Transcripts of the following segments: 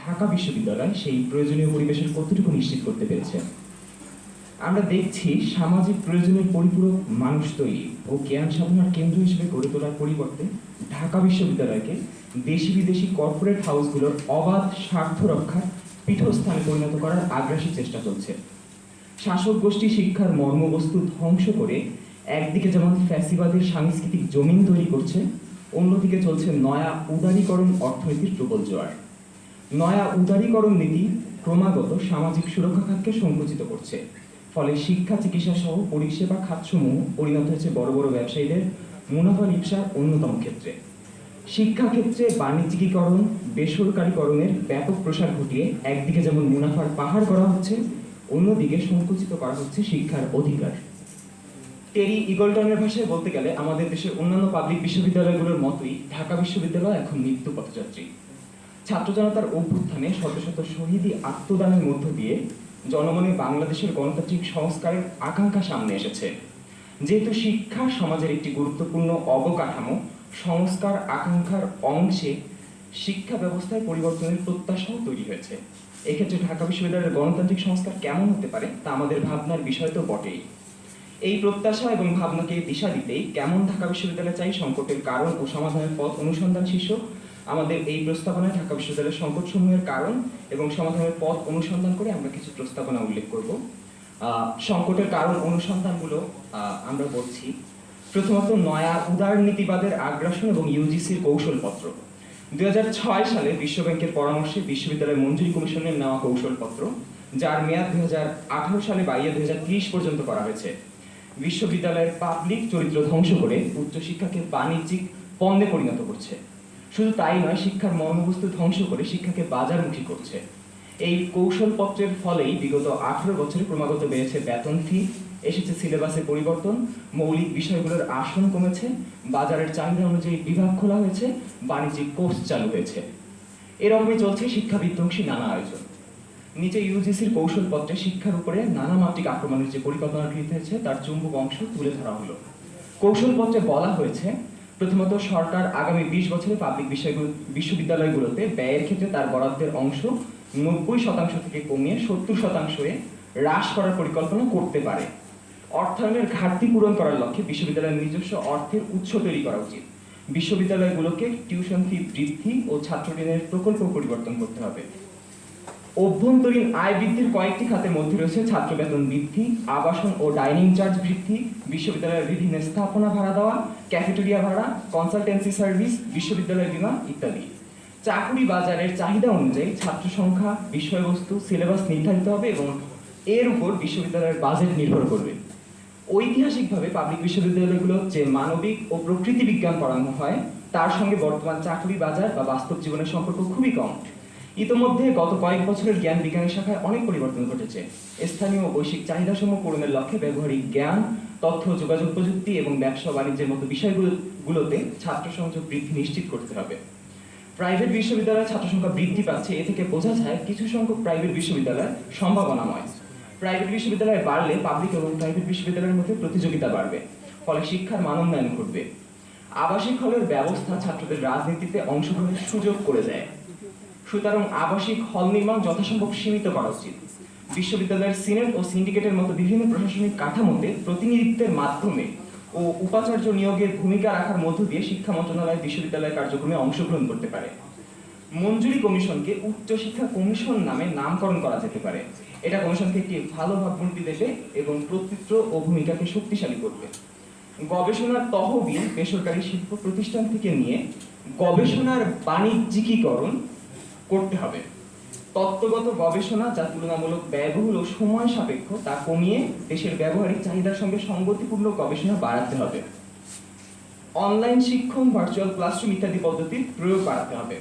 ঢাকা বিশ্ববিদ্যালয় সেই প্রয়োজনীয় পরিবেশের কতটুকু নিশ্চিত করতে পেরেছে? আমরা দেখছি সামাজিক প্রয়োজনের পরিপূরক মানুষ তৈরি ও জ্ঞান সাধনার কেন্দ্র হিসেবে গড়ে তোলার পরিবর্তে ঢাকা বিশ্ববিদ্যালয়কে দেশি বিদেশি কর্পোরেট হাউসগুলোর অবাধ স্বার্থ রক্ষার পীঠস্থানে পরিণত করার আগ্রাসী চেষ্টা চলছে। শাসক গোষ্ঠী শিক্ষার মর্মবস্তু ধ্বংস করে একদিকে যেমন ফ্যাসিবাদের সাংস্কৃতিক জমিন তৈরি করছে, অন্যদিকে চলছে নয়া উদারীকরণ অর্থনীতির প্রবল জোয়ার। নয়া উদারীকরণ নীতি ক্রমাগত সামাজিক সুরক্ষা খাতকে সংকুচিত করছে, ফলে শিক্ষা চিকিৎসা সহ পরিষেবা খাতসমূহ পরিণত হয়েছে বড় বড় ব্যবসায়ীদের মুনাফা লিপ্সার অন্যতম ক্ষেত্রে। শিক্ষাক্ষেত্রে বাণিজ্যিকীকরণ, বেসরকারীকরণের ব্যাপক প্রসার ঘটিয়ে একদিকে যেমন মুনাফার পাহাড় করা হচ্ছে, অন্যদিকে সংকুচিত করা হচ্ছে শিক্ষার অধিকার। টেরি ইগলটনের ভাষায় বলতে গেলে আমাদের দেশের অন্যান্য পাবলিক বিশ্ববিদ্যালয়গুলোর মতোই ঢাকা বিশ্ববিদ্যালয় এখন মৃত্যু পথযাত্রী। ছাত্র জনতার অভ্যুত্থানে শত শত শহীদী আত্মদানের মধ্য দিয়ে জনমনে বাংলাদেশের গণতান্ত্রিক সংস্কারের আকাঙ্ক্ষা সামনে এসেছে। যেহেতু শিক্ষা সমাজের একটি গুরুত্বপূর্ণ অবকাঠামো, সংস্কার আকাঙ্ক্ষার অংশে শিক্ষা ব্যবস্থায় পরিবর্তনের প্রত্যাশাও তৈরি হয়েছে। এক্ষেত্রে ঢাকা বিশ্ববিদ্যালয়ের গণতান্ত্রিক সংস্কার কেমন হতে পারে তা আমাদের ভাবনার বিষয় তো বটেই। এই প্রত্যাশা এবং ভাবনাকে দিশা দিতেই কেমন ঢাকা বিশ্ববিদ্যালয় চাই, সংকটের কারণ ও সমাধানের পথ অনুসন্ধান শীর্ষক আমাদের এই প্রস্তাবনায় ঢাকা বিশ্ববিদ্যালয়ের সংকটসমূহের কারণ এবং সমাধানের পথ অনুসন্ধান করে আমরা কিছু প্রস্তাবনা উল্লেখ করব। সংকটের কারণ অনুসন্ধানগুলো আমরা বলছি। প্রথমত, নয়া উদারনীতিবাদের আগ্রাসন এবং ইউজিসির কৌশলপত্র। 2006 সালে বিশ্বব্যাংকের পরামর্শে বিশ্ববিদ্যালয় মঞ্জুরি কমিশনের নেওয়া কৌশলপত্র, যার মেয়াদ 2018 সালে বাইরে 2030 পর্যন্ত করা হয়েছে, বিশ্ববিদ্যালয়ের পাবলিক চরিত্র ধ্বংস করে উচ্চশিক্ষাকে বাণিজ্যিক পণ্যে পরিণত করছে। শুধু তাই নয়, শিক্ষার মর্মবস্তু ধ্বংস করে শিক্ষাকে বাজারমুখী করছে। এই কৌশলপত্রের ফলেই বিগত 18 বছরে ক্রমাগত বেড়েছে বেতন ফি, এসেছে সিলেবাসে পরিবর্তন, মৌলিক বিষয়গুলোর আসন কমেছে, বাজারের চাহিদা অনুযায়ী বিভাগ খোলা হয়েছে, বাণিজ্যিক কোর্স চালু হয়েছে। এরকমই চলছে শিক্ষা বিধ্বংসী নানা আয়োজন। নিচে ইউজিসির কৌশলপত্রে শিক্ষার উপরে নানা মাত্রিক আক্রমণের যে পরিকল্পনা গৃহীত হয়েছে তার চুম্বক অংশ তুলে ধরা হলো। কৌশলপত্রে বলা হয়েছে, প্রথমত, সরকার আগামী 20 বছরে পাবলিক বিশ্ববিদ্যালয়গুলোতে ব্যয়ের ক্ষেত্রে তার বরাদ্দের অংশ 90% থেকে কমিয়ে 70%-এ হ্রাস করার পরিকল্পনা করতে পারে। অর্থায়নের ঘাটতি পূরণ করার লক্ষ্যে বিশ্ববিদ্যালয়ের নিজস্ব অর্থের উৎস তৈরি করা উচিত। বিশ্ববিদ্যালয়গুলোকে টিউশন ফি বৃদ্ধি ও ছাত্র ঋণের প্রকল্প পরিবর্তন করতে হবে। অভ্যন্তরীণ আয় বৃদ্ধির কয়েকটি খাতের মধ্যে রয়েছে ছাত্র বেতন বৃদ্ধি, আবাসন ও ডাইনিং চার্জ বৃদ্ধি, বিশ্ববিদ্যালয়ের বিভিন্ন স্থাপনা ভাড়া দেওয়া, ক্যাফেটেরিয়া ভাড়া, কনসালটেন্সি সার্ভিস, বিশ্ববিদ্যালয় বীমা ইত্যাদি। চাকরি বাজারের চাহিদা অনুযায়ী ছাত্র সংখ্যা, বিষয়বস্তু, সিলেবাস নির্ধারিত হবে এবং এর উপর বিশ্ববিদ্যালয়ের বাজেট নির্ভর করবে। ঐতিহাসিকভাবে পাবলিক বিশ্ববিদ্যালয়গুলো যে মানবিক ও প্রকৃতি বিজ্ঞান পড়ানো হয়, তার সঙ্গে বর্তমান চাকরি বাজার বা বাস্তব জীবনের সম্পর্ক খুবই কম। ইতোমধ্যে গত কয়েক বছরের জ্ঞান বিজ্ঞানের শাখায় অনেক পরিবর্তন ঘটেছে। স্থানীয় ও বৈশ্বিক চাহিদাসমূহ পূরণের লক্ষ্যে ব্যবহারিক জ্ঞান, তথ্য যোগাযোগ প্রযুক্তি এবং ব্যবসা বাণিজ্যের মতো বিষয়গুলোতে ছাত্র সংযোগ বৃদ্ধি নিশ্চিত করতে হবে। প্রাইভেট বিশ্ববিদ্যালয়ের ছাত্র সংখ্যা বৃদ্ধি পাচ্ছে, এ থেকে বোঝা যায় কিছু সংখ্যক প্রাইভেট বিশ্ববিদ্যালয় সম্ভাবনাময়। প্রাইভেট বিশ্ববিদ্যালয় বাড়লে পাবলিক এবং প্রাইভেট বিশ্ববিদ্যালয়ের মধ্যে প্রতিযোগিতা বাড়বে, ফলে শিক্ষার মান উন্নয়ন ঘটবে। আবাসিক হলের ব্যবস্থা ছাত্রদের রাজনীতিতে অংশগ্রহণের সুযোগ করে দেয়। সুতরাং আবাসিক হল নির্মাণ যথাসম্ভব সীমিত করা উচিত। বিশ্ববিদ্যালয়ের সিনেট ও সিন্ডিকেটের মতো বিভিন্ন প্রশাসনিক কাঠামোতে প্রতিনিধিত্বের মাধ্যমে ও উপাচার্য নিয়োগের ভূমিকা রাখার মধ্য দিয়ে শিক্ষা মন্ত্রণালয় বিশ্ববিদ্যালয়ের কার্যক্রমে অংশগ্রহণ করতে পারে। মঞ্জুরি কমিশনকে উচ্চশিক্ষা কমিশন নামে নামকরণ করা যেতে পারে। এটা কমিশনকে একটি ভালো ভাবমূর্তি দেবে এবং কর্তৃত্ব ও ভূমিকাকে শক্তিশালী করবে। গবেষণার তহবিল বেসরকারি শিল্প প্রতিষ্ঠান থেকে নিয়ে গবেষণার বাণিজ্যিকীকরণ করতে হবে। তত্ত্বগত গবেষণা যা তুলনামূলক ব্যয়বহুল ও সময় সাপেক্ষ তা কমিয়ে দেশের ব্যবহারিক চাহিদার সঙ্গে সঙ্গতিপূর্ণ গবেষণা বাড়াতে হবে। অনলাইন শিক্ষণ, ভার্চুয়াল ক্লাসরুম ইত্যাদি পদ্ধতির প্রয়োগ বাড়াতে হবে।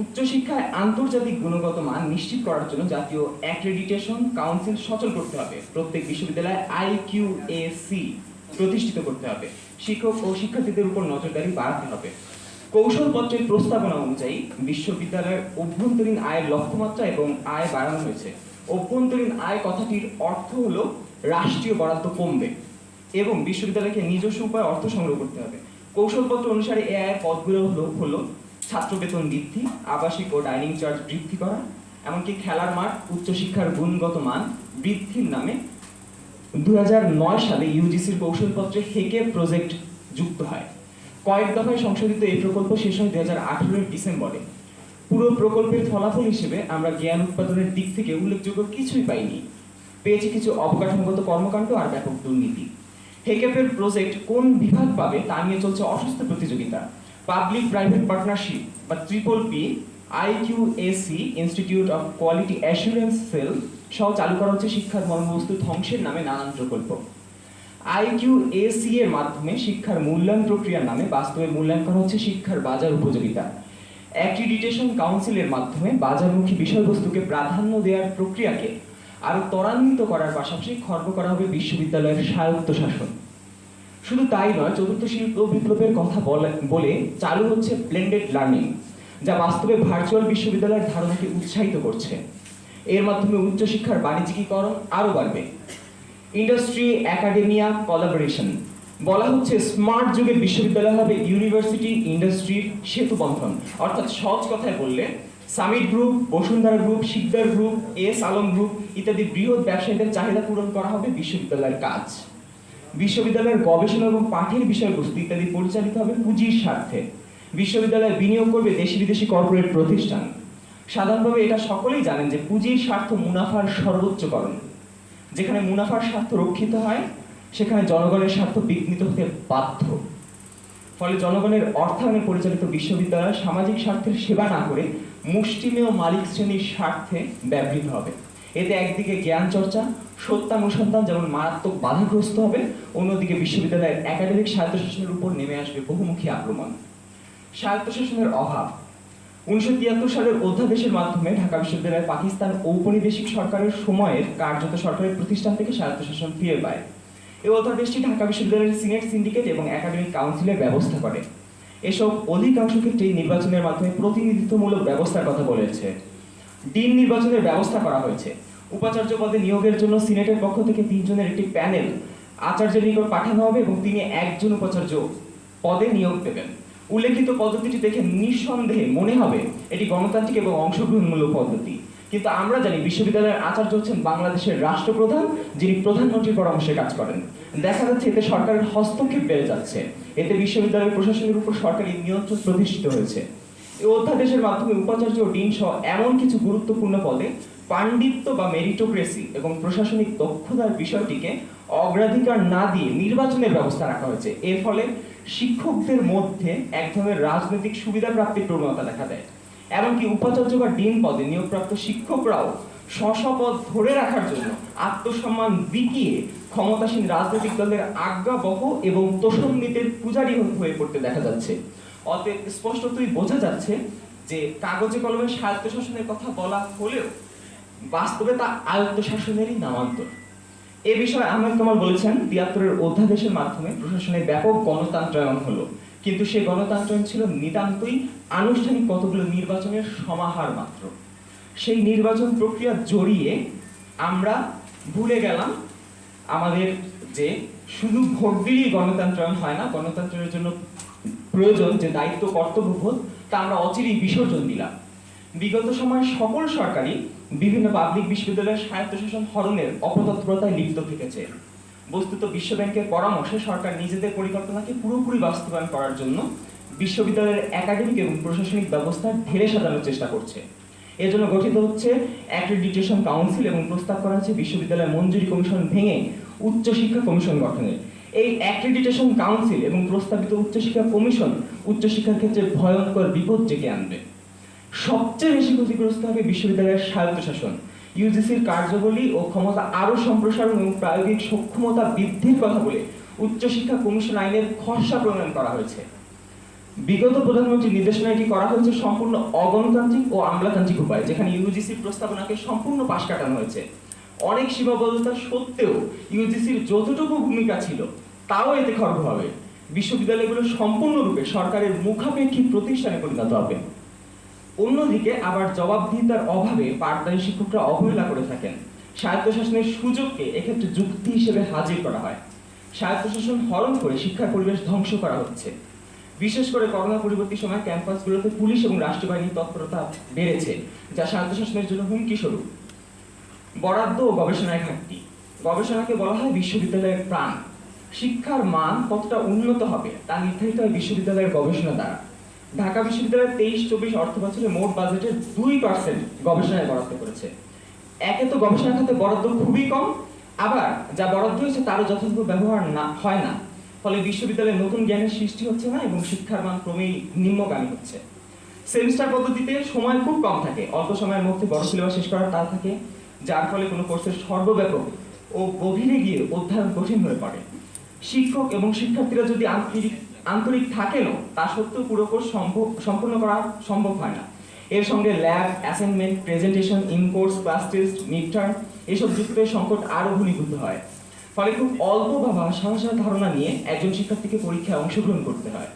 উচ্চশিক্ষায় আন্তর্জাতিক গুণগত মান নিশ্চিত করার জন্য জাতীয় অ্যাক্রেডিটেশন কাউন্সিল সচল করতে হবে। প্রত্যেক বিশ্ববিদ্যালয়ে IQAC প্রতিষ্ঠিত করতে হবে। শিক্ষক ও শিক্ষার্থীদের উপর নজরদারি বাড়াতে হবে। কৌশলপত্রের প্রস্তাবনা অনুযায়ী বিশ্ববিদ্যালয়ের অভ্যন্তরীণ আয়ের লক্ষ্যমাত্রা এবং আয় বাড়ানো হয়েছে। অভ্যন্তরীণ আয় কথাটির অর্থ হলো রাষ্ট্রীয় বরাদ্দ কমবে এবং বিশ্ববিদ্যালয়কে নিজস্ব উপায়ে অর্থ সংগ্রহ করতে হবে। কৌশলপত্র অনুসারে এ আয়ের পথগুলো হলো ছাত্র বেতন বৃদ্ধি, আবাসিক ও ডাইনিং চার্জ বৃদ্ধি করা, এমনকি খেলার মাঠ, উচ্চশিক্ষার গুণগত মান বৃদ্ধির নামে 2009 সালে ইউজিসির কৌশলপত্রে হেকে প্রজেক্ট যুক্ত হয়। কয়েক দফায় সংশোধিত এই প্রকল্প শেষ হয় 2018 ডিসেম্বরে। পুরো প্রকল্পের ফলাফল হিসেবে আমরা জ্ঞান উৎপাদনের দিক থেকে উল্লেখযোগ্য কিছুই পাইনি, পেয়েছি কিছু অবকাঠামোগত কর্মকাণ্ড আর ব্যাপক দুর্নীতি। হেকেপের প্রজেক্ট কোন বিভাগ পাবে তা নিয়ে চলছে অসুস্থ প্রতিযোগিতা। পাবলিক প্রাইভেট পার্টনারশিপ বা TPP, IQAC institute of quality assurance sell সহ চালু করা হচ্ছে শিক্ষার মর্মবস্তু ধ্বংসের নামে নানান প্রকল্প। IQAC এর মাধ্যমে শিক্ষার মূল্যায়ন প্রক্রিয়ার নামে বাস্তবে মূল্যায়ন করা হচ্ছে শিক্ষার বাজার উপযোগিতা। অ্যাক্রিডিটেশন কাউন্সিলের মাধ্যমে বাজারমুখী বিষয়বস্তুকে প্রাধান্য দেওয়ার প্রক্রিয়াকে আরো ত্বরান্বিত করার পাশাপাশি খর্ব করা হবে বিশ্ববিদ্যালয়ের স্বায়ত্তশাসন। শুধু তাই নয়, চতুর্থ শিল্প বিপ্লবের কথা বলে চালু হচ্ছে ব্লেন্ডেড লার্নিং, যা বাস্তবে ভার্চুয়াল বিশ্ববিদ্যালয়ের ধারণাকে উৎসাহিত করছে। এর মাধ্যমে উচ্চশিক্ষার বাণিজ্যিকীকরণ আরও বাড়বে। ইন্ডাস্ট্রি একাডেমিয়া কোলাবোরেশন, বলা হচ্ছে স্মার্ট যুগের বিশ্ববিদ্যালয় হবে ইউনিভার্সিটি ইন্ডাস্ট্রির সেতু বন্ধন। অর্থাৎ সহজ কথায় বললে Summit group, Bashundhara group, Sikder group, S Alam group ইত্যাদি বৃহৎ ব্যবসায়ীদের চাহিদা পূরণ করা হবে বিশ্ববিদ্যালয়ের কাজ। বিশ্ববিদ্যালয়ের গবেষণা এবং পাঠের বিষয়বস্তু ইত্যাদি পরিচালিত হবে পুঁজির স্বার্থে। বিশ্ববিদ্যালয়ে বিনিয়োগ করবে দেশি বিদেশি কর্পোরেট প্রতিষ্ঠান। সাধারণভাবে এটা সকলেই জানেন যে পুঁজির স্বার্থ মুনাফার সর্বোচ্চকরণ। যেখানে মুনাফার স্বার্থ রক্ষিত হয় সেখানে জনগণের স্বার্থ বিঘ্নিত হতে বাধ্য। ফলে জনগণের অর্থায়নে পরিচালিত বিশ্ববিদ্যালয় সামাজিক স্বার্থের সেবা না করে মুষ্টিমেয় মালিক শ্রেণীর স্বার্থে ব্যবহৃত হবে। এতে একদিকে জ্ঞান চর্চা, সত্যানুসন্ধান যেমন মারাত্মক বাধাগ্রস্ত হবে, অন্যদিকে বিশ্ববিদ্যালয়ের একাডেমিক স্বায়ত্তশাসনের উপর নেমে আসবে বহুমুখী আক্রমণ। স্বায়ত্তশাসনের অভাব। 1973 সালের অধ্যাদেশের মাধ্যমে ঢাকা বিশ্ববিদ্যালয় পাকিস্তান ঔপনিবেশিক সরকারের সময়ের কার্যত সরকারের প্রতিষ্ঠান থেকে স্বায়ত্তশাসন ফিরে পায়। এই অধ্যাদেশটি ঢাকা বিশ্ববিদ্যালয়ের সিনেট, সিন্ডিকেট এবং একাডেমিক কাউন্সিলের ব্যবস্থা করে। এসব অধিকাংশ ক্ষেত্রেই নির্বাচনের মাধ্যমে প্রতিনিধিত্বমূলক ব্যবস্থার কথা বলেছে। ডিন নির্বাচনের ব্যবস্থা করা হয়েছে। উপাচার্য পদে নিয়োগের জন্য সিনেটের পক্ষ থেকে 3 জনের একটি প্যানেল আচার্যের নিকট পাঠানো হবে এবং তিনি একজন উপাচার্য পদে নিয়োগ দেবেন। উল্লেখিত পদ্ধতিটি দেখে নিঃসন্দেহে মনে হবে এটি গণতান্ত্রিক এবং অংশগ্রহণমূলক পদ্ধতি, কিন্তু আমরা জানি বিশ্ববিদ্যালয়ের আচার্য হচ্ছেন বাংলাদেশের রাষ্ট্রপ্রধান, যিনি প্রধানমন্ত্রীর পরামর্শে কাজ করেন। দেখা যাচ্ছে এতে সরকারের হস্তক্ষেপ বেড়ে যাচ্ছে। এতে বিশ্ববিদ্যালয়ের প্রশাসনের উপর সরকারি নিয়ন্ত্রণ প্রতিষ্ঠিত হয়েছে। এই অধ্যাদেশের মাধ্যমে উপাচার্য ও ডিন সহ এমন কিছু গুরুত্বপূর্ণ পদে পাণ্ডিত্য বা মেরিটোক্রেসি এবং প্রশাসনিক দক্ষতার বিষয়টিকে অগ্রাধিকার না দিয়ে নির্বাচনের ব্যবস্থা রাখা হয়েছে। এর ফলে শিক্ষকদের মধ্যে এক ধরনের রাজনৈতিক সুবিধা প্রাপ্তির প্রবণতা দেখা দেয়। এমনকি উপাচার্য বা ডিন পদে নিয়োগপ্রাপ্ত শিক্ষকরাও স্ব-পদ ধরে রাখার জন্য আত্মসম্মান বিকিয়ে ক্ষমতাসীন রাজনৈতিক দলের আজ্ঞাবহ এবং তোষণনীতির পূজারী হয়ে পড়তে দেখা যাচ্ছে। অতএব স্পষ্টতই বোঝা যাচ্ছে যে কাগজে কলমে স্বায়ত্তশাসনের কথা বলা হলেও বাস্তবে তা আয়ত্তশাসনেরই নামান্তর। এ বিষয়ে আহমেদ কামাল বলেছেন, ৭৩-এর অধ্যাদেশের মাধ্যমে প্রশাসনে ব্যাপক গণতন্ত্রায়ন হলো, কিন্তু সেই গণতন্ত্রায়ন ছিল নিতান্তই আনুষ্ঠানিক কতগুলো নির্বাচনের সমাহার মাত্র। সেই নির্বাচন প্রক্রিয়া জড়িয়ে আমরা ভুলে গেলাম আমাদের যে শুধু ভোট দিলেই গণতন্ত্রায়ন হয় না, গণতন্ত্রের জন্য প্রয়োজন যে দায়িত্ব কর্তব্যবোধ তা আমরা অচিরেই বিসর্জন দিলাম। বিগত সময়ে সকল সরকারই বিভিন্ন পাবলিক বিশ্ববিদ্যালয়ের স্বায়ত্তশাসন হরণের অপতৎপরতায় লিপ্ত থেকেছে। বস্তুত বিশ্ব ব্যাংকের পরামর্শে সরকার নিজেদের পরিকল্পনাকে পুরোপুরি বাস্তবায়ন করার জন্য বিশ্ববিদ্যালয়ের একাডেমিক এবং প্রশাসনিক ব্যবস্থা ঢেলে সাজানোর চেষ্টা করছে। এজন্য গঠিত হচ্ছে অ্যাক্রিডিটেশন কাউন্সিল এবং প্রস্তাব করা হচ্ছে বিশ্ববিদ্যালয় মঞ্জুরি কমিশন ভেঙে উচ্চশিক্ষা কমিশন গঠনের। এই অ্যাক্রিডিটেশন কাউন্সিল এবং প্রস্তাবিত উচ্চশিক্ষা কমিশন উচ্চশিক্ষার ক্ষেত্রে ভয়ঙ্কর বিপদ ডেকে আনবে। সবচেয়ে বেশি ক্ষতিগ্রস্ত হবে বিশ্ববিদ্যালয়ের স্বায়ত্তশাসন। ইউজিসির কার্যাবলী ও ক্ষমতা আরো সম্প্রসারণ এবং প্রায়োগিক সক্ষমতা বৃদ্ধির কথা বলে উচ্চশিক্ষা কমিশন আইনের খসড়া প্রণয়ন করা হয়েছে। বিগত প্রধানমন্ত্রীর নির্দেশনা এটি করা হয়েছে সম্পূর্ণ অগণতান্ত্রিক ও আমলাতান্ত্রিক উপায়, যেখানে ইউজিসির প্রস্তাবনাকে সম্পূর্ণ পাশ কাটানো হয়েছে। অনেক সীমাবদ্ধতা সত্ত্বেও ইউজিসির যতটুকু ভূমিকা ছিল তাও এতে খর্ব হবে। বিশ্ববিদ্যালয়গুলো সম্পূর্ণরূপে সরকারের মুখাপেক্ষী প্রতিষ্ঠানে পরিণত হবে। অন্যদিকে আবার জবাবদিহিতার অভাবে পাঠদায়ী শিক্ষকরা অবহেলা করে থাকেন। স্বায়ত্তশাসনের সুযোগকে এক্ষেত্রে যুক্তি হিসেবে হাজির করা হয়। স্বায়ত্তশাসন হরণ করে শিক্ষার পরিবেশ ধ্বংস করা হচ্ছে। বিশেষ করে করোনা পরবর্তী সময় ক্যাম্পাসগুলোতে পুলিশ এবং রাষ্ট্রীয় বাহিনীর তৎপরতা বেড়েছে, যা স্বায়ত্তশাসনের জন্য হুমকি স্বরূপ। বরাদ্দ ও গবেষণায় ঘাটতি। গবেষণাকে বলা হয় বিশ্ববিদ্যালয়ের প্রাণ। শিক্ষার মান কতটা উন্নত হবে তা নির্ধারিত হয় বিশ্ববিদ্যালয়ের গবেষণা দ্বারা। ঢাকা বিশ্ববিদ্যালয় 23-24 অর্থ বছরে মোট বাজেটের 2% গবেষণায় বরাদ্দ করেছে। একে তো গবেষণা খাতে বরাদ্দ খুবই কম, আবার যা বরাদ্দ হয়েছে তারও যথাযথ ব্যবহার হয় না। ফলে বিশ্ববিদ্যালয়ে নতুন জ্ঞানের সৃষ্টি হচ্ছে না এবং শিক্ষার মান ক্রমেই নিম্নগামী হচ্ছে। সেমিস্টার পদ্ধতিতে সময় খুব কম থাকে, অল্প সময়ের মধ্যে বড় সিলেবাস শেষ করার তাল থাকে, যার ফলে কোনো কোর্সের সর্বব্যাপক ও গভীরে গিয়ে অধ্যয়ন কঠিন হয়ে পড়ে। শিক্ষক এবং শিক্ষার্থীরা যদি আন্তরিক থাকেনও তা সত্ত্বেও পুরো কোর্স সম্পূর্ণ করা সম্ভব হয় না। এর সঙ্গে lab, assignment, presentation, in course, class test, mid term এসব যুক্ত সংকট আরও ঘনীভূত হয়। ফলে খুব অল্প বা ভাষা ধারণা নিয়ে একজন শিক্ষার্থীকে পরীক্ষায় অংশগ্রহণ করতে হয়।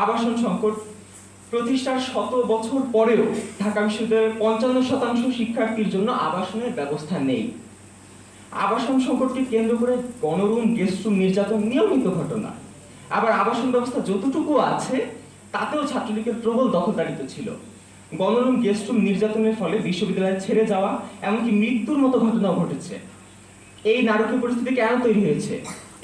আবাসন সংকট। প্রতিষ্ঠার 100 বছর পরেও ঢাকা বিশ্ববিদ্যালয়ের 55% শিক্ষার্থীর জন্য আবাসনের ব্যবস্থা নেই। আবাসন সংকটকে কেন্দ্র করে গণরুম, গেস্টরুম নির্যাতন নিয়মিত ঘটনা। আবার আবাসন ব্যবস্থা যতটুকু আছে তাতেও ছাত্রলীগের প্রবল দখলদারিত্ব ছিল। গণরুম, গেস্টরুম নির্যাতনের ফলে বিশ্ববিদ্যালয় ছেড়ে যাওয়া, এমনকি মৃত্যুর মতো ঘটনাও ঘটেছে। এই নারকীয় পরিস্থিতি কেন তৈরি হয়েছে?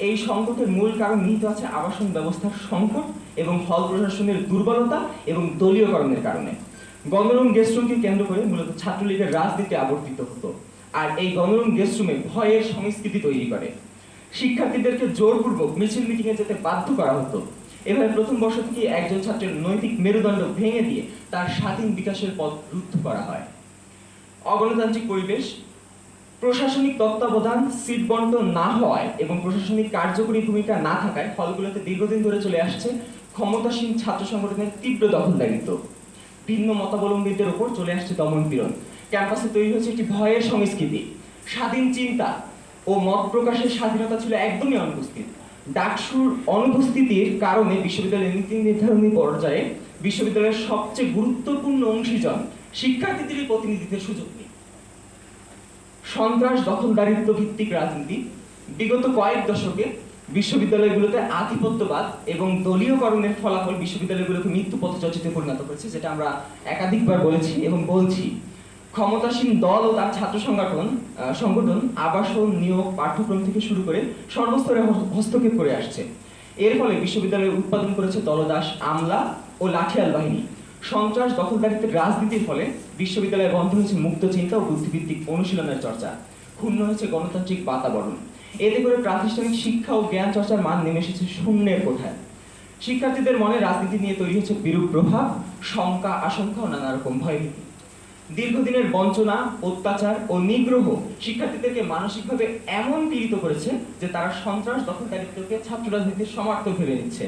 এই সংকটের মূল কারণ নিহিত আছে আবাসন ব্যবস্থার সংকট এবং হল প্রশাসনের দুর্বলতা এবং দলীয়করণের কারণে। গণরুম, গেস্টরুমকে কেন্দ্র করে মূলত ছাত্রলীগের রাজনীতি আবর্তিত হতো, আর এই গণরুম, গেস্টরুমে ভয়ের সংস্কৃতি তৈরি করে। শিক্ষার্থীদেরকে জোরপূর্বক মিছিল মিটিংয়ে যেতে বাধ্য করা হতো। এভাবে প্রথম বর্ষ থেকে একজন ছাত্রের নৈতিক মেরুদণ্ড ভেঙে দিয়ে তার স্বাধীন বিকাশের পথ রুদ্ধ করা হয়। অগণতান্ত্রিক পরিবেশ। প্রশাসনিক তত্ত্বাবধান, সিট বন্টন না হওয়ায় এবং প্রশাসনিক কার্যকরী ভূমিকা না থাকায় হলগুলোতে দীর্ঘদিন ধরে চলে আসছে ক্ষমতাসীন ছাত্র সংগঠনের তীব্র দখলদারিত্ব। ভিন্ন মতাবলম্বীদের উপর চলে আসছে দমন-পীড়ন। ক্যাম্পাসে তৈরি হয়েছে একটি ভয়ের সংস্কৃতি। স্বাধীন চিন্তা ও মত প্রকাশের স্বাধীনতা ছিল একদমই অনুপস্থিত। ডাকসুর অনুপস্থিতির কারণে বিশ্ববিদ্যালয়ের নীতি নির্ধারণী পর্যায়ে বিশ্ববিদ্যালয়ের সবচেয়ে গুরুত্বপূর্ণ অংশীজন শিক্ষার্থীদেরই প্রতিনিধিত্বের সুযোগ নেই। সন্ত্রাস, দখলদারিত্ব ভিত্তিক রাজনীতি। বিগত কয়েক দশকে বিশ্ববিদ্যালয়গুলোতে আধিপত্যবাদ এবং দলীয়করণের ফলাফল বিশ্ববিদ্যালয়গুলোকে মৃত্যু পথযাত্রীতে পরিণত করেছে, যেটা আমরা একাধিকবার বলেছি এবং বলছি। ক্ষমতাসীন দল ও তার ছাত্র সংগঠন আবাসন, নিয়োগ, পাঠ্যক্রম থেকে শুরু করে সর্বস্তরে হস্তক্ষেপ করে আসছে। এর ফলে বিশ্ববিদ্যালয় উৎপাদন করেছে দলদাস, আমলা ও লাঠিয়াল বাহিনী। সন্ত্রাস, দখলদারিত্বের রাজনীতির ফলে বিশ্ববিদ্যালয়ে বন্ধ হয়েছে মুক্ত চিন্তা ও বুদ্ধিভিত্তিক অনুশীলনের চর্চা, ক্ষুণ্ণ হয়েছে গণতান্ত্রিক বাতাবরণ। এতে করে প্রাতিষ্ঠানিক শিক্ষা ও জ্ঞান চর্চার মান নেমে এসেছে শূন্যের কোঠায়। শিক্ষার্থীদের মনে রাজনীতি নিয়ে তৈরি হচ্ছে বিরূপ প্রভাব, শঙ্কা, আশঙ্কা ও নানা রকম ভয়ভীতি। দীর্ঘদিনের বঞ্চনা, অত্যাচার ও নিগ্রহ শিক্ষার্থীদেরকে মানসিকভাবে এমন পীড়িত করেছে যে তারা সন্ত্রাস, দখলদারিত্বকে ছাত্র রাজনীতির সমার্থক ভেবে নিচ্ছে।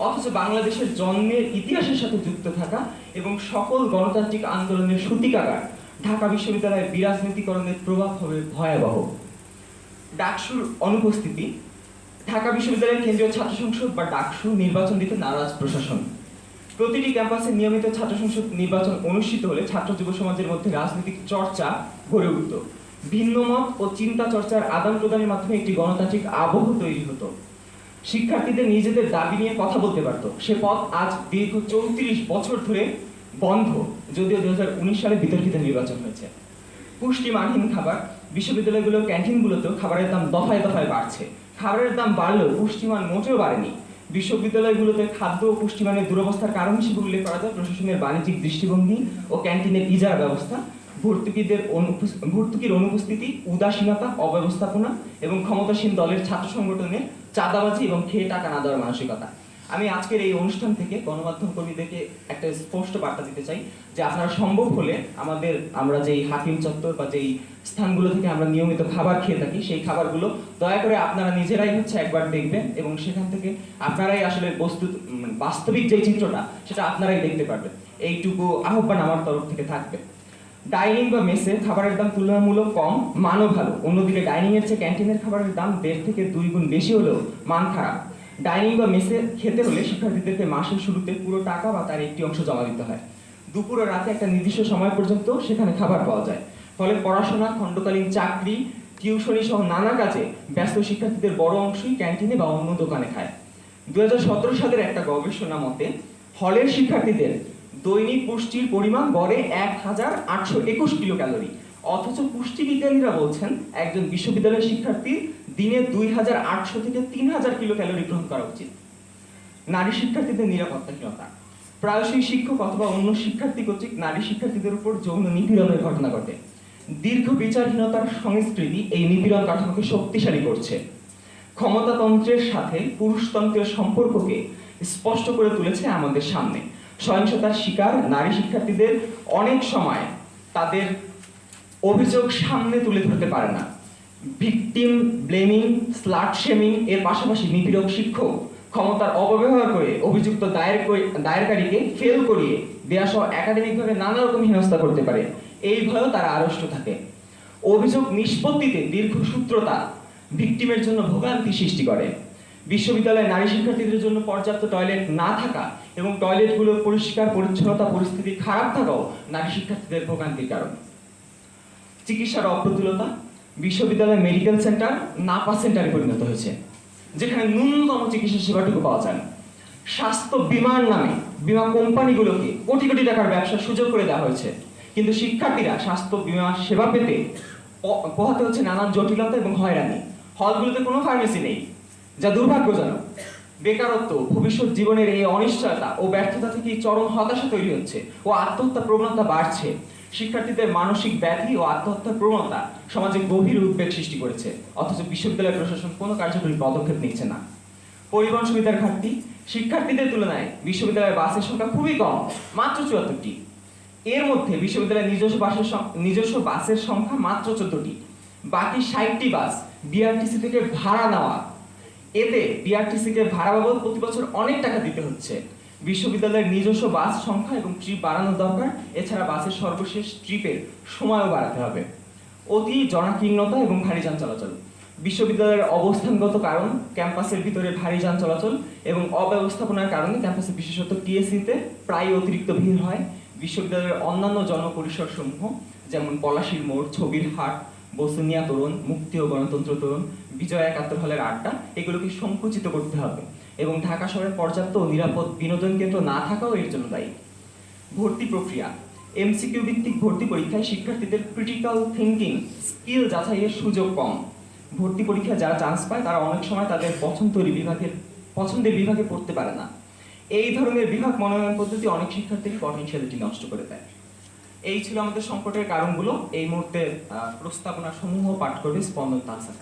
অথচ বাংলাদেশের জন্মের ইতিহাসের সাথে যুক্ত থাকা এবং সকল গণতান্ত্রিক আন্দোলনের সূতিকাগার ঢাকা বিশ্ববিদ্যালয়ের বিরাজনীতিকরণের প্রভাব হবে ভয়াবহ। ডাকসুর অনুপস্থিতি। ঢাকা বিশ্ববিদ্যালয়ের কেন্দ্রীয় ছাত্র সংসদ বা ডাকসু নির্বাচন দিতে নারাজ প্রশাসন। প্রতিটি ক্যাম্পাসে নিয়মিত ছাত্র সংসদ নির্বাচন অনুষ্ঠিত হলে ছাত্র যুব সমাজের মধ্যে রাজনৈতিক চর্চা গড়ে উঠত। ভিন্নমত ও চিন্তা চর্চার আদান প্রদানের মাধ্যমে একটি গণতান্ত্রিক আবহ তৈরি হতো। শিক্ষার্থীদের নিজেদের দাবি নিয়ে কথা বলতে পারত। সে পথ আজ দীর্ঘ 34 বছর ধরে বন্ধ, যদিও 2019 সালে বিতর্কিত নির্বাচন হয়েছে। পুষ্টিমানহীন খাবার। বিশ্ববিদ্যালয়গুলোর ক্যান্টিনগুলোতেও খাবারের দাম দফায় দফায় বাড়ছে। খাবারের দাম বাড়লেও পুষ্টিমান মোটেও বাড়েনি। বিশ্ববিদ্যালয়গুলোতে খাদ্য ও পুষ্টিমানের দুরবস্থার কারণ হিসেবে উল্লেখ করা যায় প্রশাসনের বাণিজ্যিক দৃষ্টিভঙ্গি ও ক্যান্টিনের ইজারা ব্যবস্থা, ভর্তুকির অনুপস্থিতি, উদাসীনতা, অব্যবস্থাপনা এবং ক্ষমতাসীন দলের ছাত্র সংগঠনের চাঁদাবাজি এবং খেয়ে টাকা না দেওয়ার মানসিকতা। আমি আজকের এই অনুষ্ঠান থেকে গণমাধ্যম কর্মীদেরকে একটা স্পষ্ট বার্তা দিতে চাই যে আপনারা সম্ভব হলে আমরা যেই হাকিম চত্বর বা যেই স্থানগুলো থেকে আমরা নিয়মিত খাবার খেয়ে থাকি সেই খাবারগুলো দয়া করে আপনারা নিজেরাই একবার দেখবেন এবং সেখান থেকে আপনারাই আসলে বাস্তবিক যে চিত্রটা সেটা আপনারাই দেখতে পারবেন। এইটুকু আহ্বান আমার তরফ থেকে থাকবে। ডাইনিং বা মেসে খাবারের দাম তুলনামূলক কম, মানও ভালো। অন্যদিকে ডাইনিং এর চেয়ে ক্যান্টিনের খাবারের দাম 1.5 থেকে 2 গুণ বেশি হলেও মান খারাপ। ডাইনিং বা মেসে খেতে হলে শিক্ষার্থীদেরকে মাসের শুরুতে পুরো টাকা বা তার একটি অংশ জমা দিতে হয়। দুপুর ও রাতে একটা নির্দিষ্ট সময় পর্যন্ত সেখানে খাবার পাওয়া যায়। ফলে পড়াশোনা, খণ্ডকালীন চাকরি, টিউশনি সহ নানা কাজে ব্যস্ত শিক্ষার্থীদের বড় অংশই ক্যান্টিনে বা অন্য দোকানে খায়। 2017 সালের একটা গবেষণা মতে হলের শিক্ষার্থীদের দৈনিক পুষ্টির পরিমাণ গড়ে 1821 কিলো ক্যালোরি, অথচ পুষ্টিবিজ্ঞানীরা বলছেন একজন বিশ্ববিদ্যালয়ের শিক্ষার্থী দিনে 2800 থেকে 3000 কিলো ক্যালোরি গ্রহণ করা উচিত। নারী শিক্ষার্থীদের নিরাপত্তাহীনতা, প্রায়শই শিক্ষক অথবা অন্য শিক্ষার্থী কর্তৃক নারী শিক্ষার্থীদের উপর যৌন নিপীড়নের ঘটনা ঘটে। দীর্ঘ বিচারহীনতার সংস্কৃতি এই নিপীড়ন কাঠামোকে শক্তিশালী করছে। ক্ষমতাতন্ত্রের সাথে পুরুষতন্ত্রের সম্পর্ককে স্পষ্ট করে তুলেছে আমাদের সামনে। সহিংসতার শিকার নারী শিক্ষার্থীদের অনেক সময় তাদের অভিযোগ সামনে তুলে ধরতে পারে না। ভিকটিম ব্লেমিং, স্লাট শেমিং এর পাশাপাশি নিপীড়ক শিক্ষক ক্ষমতার অপব্যবহার করে অভিযুক্ত দায়েরকারীকে ফেল করিয়ে দেয়া সহ একাডেমিকভাবে নানা রকম হেনস্থা করতে পারে। এই ভয়েও তারা আড়ষ্ট থাকে। অভিযোগ নিষ্পত্তিতে দীর্ঘসূত্রতা ভিকটিমের জন্য ভোগান্তি সৃষ্টি করে। বিশ্ববিদ্যালয়ে নারী শিক্ষার্থীদের জন্য পর্যাপ্ত টয়লেট না থাকা এবং টয়লেটগুলোর পরিষ্কার পরিচ্ছন্নতা পরিস্থিতি খারাপ থাকাও নারী শিক্ষার্থীদের ভোগান্তির কারণ। চিকিৎসার অপ্রতুলতা, বিশ্ববিদ্যালয় মেডিকেল সেন্টার নাপা সেন্টারে পরিণত হয়েছে, যেখানে ন্যূনতম চিকিৎসা সেবাটুকু পাওয়া যায় না। স্বাস্থ্য বিমার নামে বিমা কোম্পানিগুলোকে কোটি কোটি টাকার ব্যবসার সুযোগ করে দেওয়া হয়েছে, কিন্তু শিক্ষার্থীরা স্বাস্থ্য বিমা সেবা পেতে পোহাতে হচ্ছে নানান জটিলতা এবং হয়রানি। হলগুলোতে কোনো ফার্মেসি নেই, যা দুর্ভাগ্যজনক। বেকারত্ব, ভবিষ্যৎ জীবনের এই অনিশ্চয়তা ও ব্যর্থতা থেকে চরম হতাশা তৈরি হচ্ছে ও আত্মহত্যা প্রবণতা বাড়ছে। শিক্ষার্থীদের মানসিক ব্যাধি ও আত্মহত্যার প্রবণতা সমাজে গভীর উদ্বেগ সৃষ্টি করেছে, অথচ বিশ্ববিদ্যালয় প্রশাসন কোনো কার্যকরী পদক্ষেপ নিচ্ছে না। পরিবহন সুবিধার ঘাটতি, শিক্ষার্থীদের তুলনায় বিশ্ববিদ্যালয়ের বাসের সংখ্যা খুবই কম, মাত্র 74টি। এর মধ্যে বিশ্ববিদ্যালয়ের নিজস্ব বাসের সংখ্যা মাত্র 14টি। বাকি 60টি বাস বিআরটিসি থেকে ভাড়া নেওয়া। এতে বিআরটিসিকে ভাড়া বাবদ প্রতি বছর অনেক টাকা দিতে হচ্ছে। বিশ্ববিদ্যালয়ের নিজস্ব বাস সংখ্যা এবং ট্রিপ বাড়ানো দরকার। এছাড়া বাসের সর্বশেষ ট্রিপের সময়ও বাড়াতে হবে। অতি জনাকীর্ণতা এবং ভারী যান চলাচল, বিশ্ববিদ্যালয়ের অবস্থানগত কারণ, ক্যাম্পাসের ভিতরে ভারী যান চলাচল এবং অব্যবস্থাপনার কারণে ক্যাম্পাসে বিশেষত টিএসসিতে প্রায় অতিরিক্ত ভিড় হয়। বিশ্ববিদ্যালয়ের অন্যান্য জনপরিসর সমূহ যেমন পলাশীর মোড়, ছবির হাট, বসুনিয়া তোরণ, মুক্তি ও গণতন্ত্র তোরণ, বিজয় 71 হলের আড্ডা, এগুলোকে সংকুচিত করতে হবে এবং ঢাকা শহরে পর্যাপ্ত ও নিরাপদ বিনোদন কেন্দ্র না থাকাও এর জন্য দায়ী। ভর্তি প্রক্রিয়া, এমসিকিউ ভিত্তিক ভর্তি পরীক্ষায় শিক্ষার্থীদের ক্রিটিক্যাল থিঙ্কিং স্কিল যাচাইয়ের সুযোগ কম। ভর্তি পরীক্ষায় যারা চান্স পায় তারা অনেক সময় তাদের পছন্দের বিভাগে পড়তে পারে না। এই ধরনের বিভাগ মনোনয়ন পদ্ধতি অনেক শিক্ষার্থীর পটেনশিয়ালিটি নষ্ট করে দেয়। এই ছিল আমাদের সংকটের কারণগুলো। এই মুহূর্তে প্রস্তাবনা সমূহ পাঠ করবে স্পন্দন তাহসান।